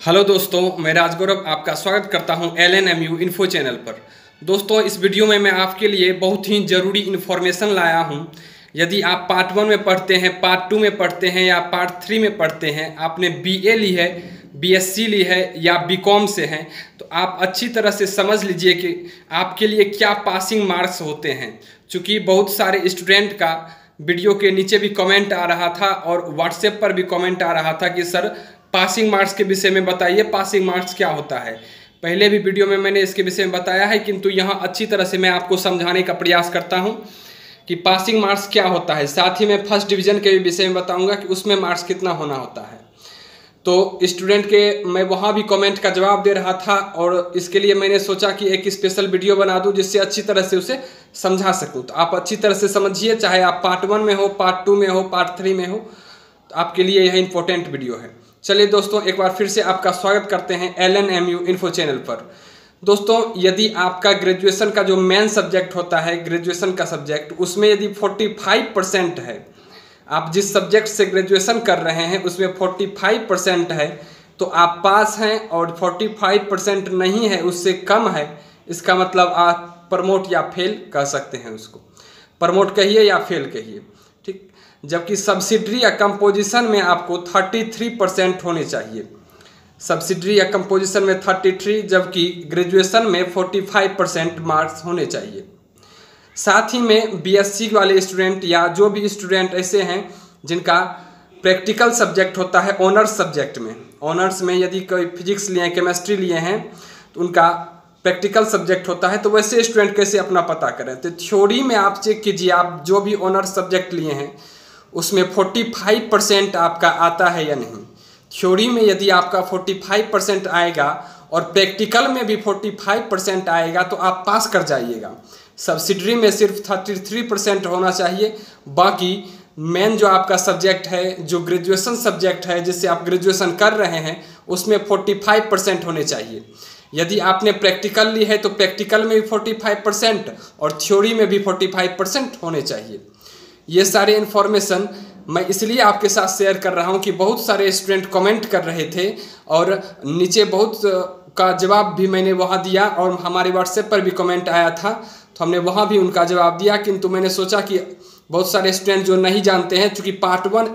Hello दोस्तों, मैं राजगौरव आपका स्वागत करता हूं LNMU इन्फो चैनल पर। दोस्तों, इस वीडियो में मैं आपके लिए बहुत ही ज़रूरी इन्फॉर्मेशन लाया हूं। यदि आप पार्ट 1 में पढ़ते हैं, पार्ट 2 में पढ़ते हैं या पार्ट 3 में पढ़ते हैं, आपने BA ली है, BSc ली है या BCom से हैं, तो आप अच्छी तरह से समझ लीजिए कि आपके लिए क्या पासिंग मार्क्स होते हैं। चूँकि बहुत सारे स्टूडेंट का वीडियो के नीचे भी कमेंट आ रहा था और व्हाट्सएप पर भी कमेंट आ रहा था कि सर पासिंग मार्क्स के विषय में बताइए, पासिंग मार्क्स क्या होता है। पहले भी वीडियो में मैंने इसके विषय में बताया है, किंतु यहाँ अच्छी तरह से मैं आपको समझाने का प्रयास करता हूँ कि पासिंग मार्क्स क्या होता है। साथ ही मैं फर्स्ट डिवीज़न के विषय में बताऊँगा कि उसमें मार्क्स कितना होना होता है। तो स्टूडेंट के मैं वहाँ भी कमेंट का जवाब दे रहा था और इसके लिए मैंने सोचा कि एक स्पेशल वीडियो बना दूँ जिससे अच्छी तरह से उसे समझा सकूँ। तो आप अच्छी तरह से समझिए, चाहे आप पार्ट 1 में हो, पार्ट 2 में हो, पार्ट 3 में हो, तो आपके लिए यह इंपॉर्टेंट वीडियो है। चलिए दोस्तों, एक बार फिर से आपका स्वागत करते हैं LNMU इन्फो चैनल पर। दोस्तों, यदि आपका ग्रेजुएशन का जो मेन सब्जेक्ट होता है, ग्रेजुएशन का सब्जेक्ट, उसमें यदि 45% है, आप जिस सब्जेक्ट से ग्रेजुएशन कर रहे हैं उसमें 45% है, तो आप पास हैं। और 45% नहीं है, उससे कम है, इसका मतलब आप प्रमोट या फेल कह सकते हैं। उसको प्रमोट कहिए या फेल कहिए, ठीक। जबकि सब्सिडरी या कंपोजिशन में आपको 33% होने चाहिए। सब्सिडरी या कंपोजिशन में 33, जबकि ग्रेजुएशन में 45% मार्क्स होने चाहिए। साथ ही में BSc वाले स्टूडेंट या जो भी स्टूडेंट ऐसे हैं जिनका प्रैक्टिकल सब्जेक्ट होता है ऑनर्स सब्जेक्ट में, ऑनर्स में यदि कोई फिजिक्स लिए हैं, केमिस्ट्री लिए हैं, तो उनका प्रैक्टिकल सब्जेक्ट होता है, तो वैसे स्टूडेंट कैसे अपना पता करें। तो थ्योरी में आप चेक कीजिए, आप जो भी ऑनर्स सब्जेक्ट लिए हैं उसमें 45% आपका आता है या नहीं। थ्योरी में यदि आपका 45% आएगा और प्रैक्टिकल में भी 45% आएगा तो आप पास कर जाइएगा। सब्सिडरी में सिर्फ 33% होना चाहिए। बाकी मेन जो आपका सब्जेक्ट है, जो ग्रेजुएशन सब्जेक्ट है जिससे आप ग्रेजुएशन कर रहे हैं, उसमें 45% होने चाहिए। यदि आपने प्रैक्टिकल ली है तो प्रैक्टिकल में भी 45% और थ्योरी में भी 45% होने चाहिए। ये सारे इन्फॉर्मेशन मैं इसलिए आपके साथ शेयर कर रहा हूँ कि बहुत सारे स्टूडेंट कमेंट कर रहे थे और नीचे बहुत का जवाब भी मैंने वहाँ दिया और हमारे व्हाट्सएप पर भी कमेंट आया था, तो हमने वहाँ भी उनका जवाब दिया। किंतु मैंने सोचा कि बहुत सारे स्टूडेंट जो नहीं जानते हैं, चूँकि पार्ट 1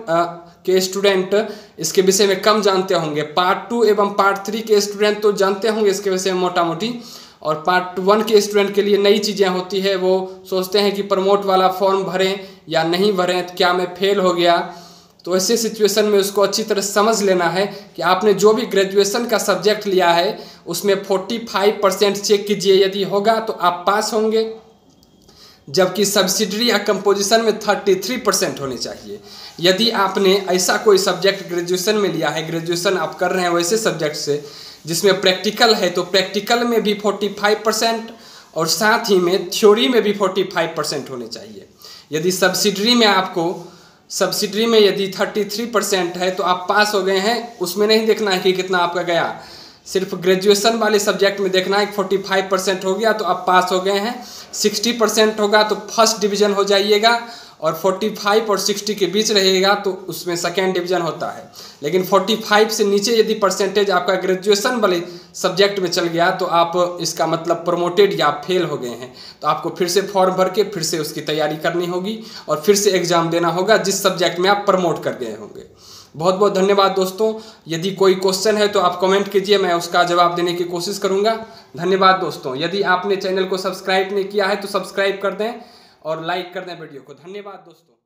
के स्टूडेंट इसके विषय में कम जानते होंगे, पार्ट 2 एवं पार्ट 3 के स्टूडेंट तो जानते होंगे इसके विषय में मोटा मोटी, और पार्ट 1 के स्टूडेंट के लिए नई चीज़ें होती है। वो सोचते हैं कि प्रमोट वाला फॉर्म भरें या नहीं भरें, तो क्या मैं फेल हो गया। तो ऐसे सिचुएशन में उसको अच्छी तरह समझ लेना है कि आपने जो भी ग्रेजुएशन का सब्जेक्ट लिया है उसमें 45% चेक कीजिए, यदि होगा तो आप पास होंगे। जबकि सब्सिडरी या कंपोजिशन में 33% होने चाहिए। यदि आपने ऐसा कोई सब्जेक्ट ग्रेजुएशन में लिया है, ग्रेजुएशन आप कर रहे हैं वैसे सब्जेक्ट से जिसमें प्रैक्टिकल है, तो प्रैक्टिकल में भी 45% और साथ ही में थ्योरी में भी 45% होने चाहिए। यदि सब्सिडरी में यदि 33% है तो आप पास हो गए हैं। उसमें नहीं देखना है कि कितना आपका गया, सिर्फ ग्रेजुएशन वाले सब्जेक्ट में देखना है कि 45% हो गया तो आप पास हो गए हैं। 60% होगा तो फर्स्ट डिवीज़न हो जाइएगा और 45 और 60 के बीच रहेगा तो उसमें सेकेंड डिवीज़न होता है। लेकिन 45 से नीचे यदि परसेंटेज आपका ग्रेजुएशन वाले सब्जेक्ट में चल गया तो आप इसका मतलब प्रमोटेड या फेल हो गए हैं। तो आपको फिर से फॉर्म भर के फिर से उसकी तैयारी करनी होगी और फिर से एग्ज़ाम देना होगा जिस सब्जेक्ट में आप प्रमोट कर गए होंगे। बहुत बहुत धन्यवाद दोस्तों। यदि कोई क्वेश्चन है तो आप कमेंट कीजिए, मैं उसका जवाब देने की कोशिश करूंगा। धन्यवाद दोस्तों। यदि आपने चैनल को सब्सक्राइब नहीं किया है तो सब्सक्राइब कर दें और लाइक कर दें वीडियो को। धन्यवाद दोस्तों।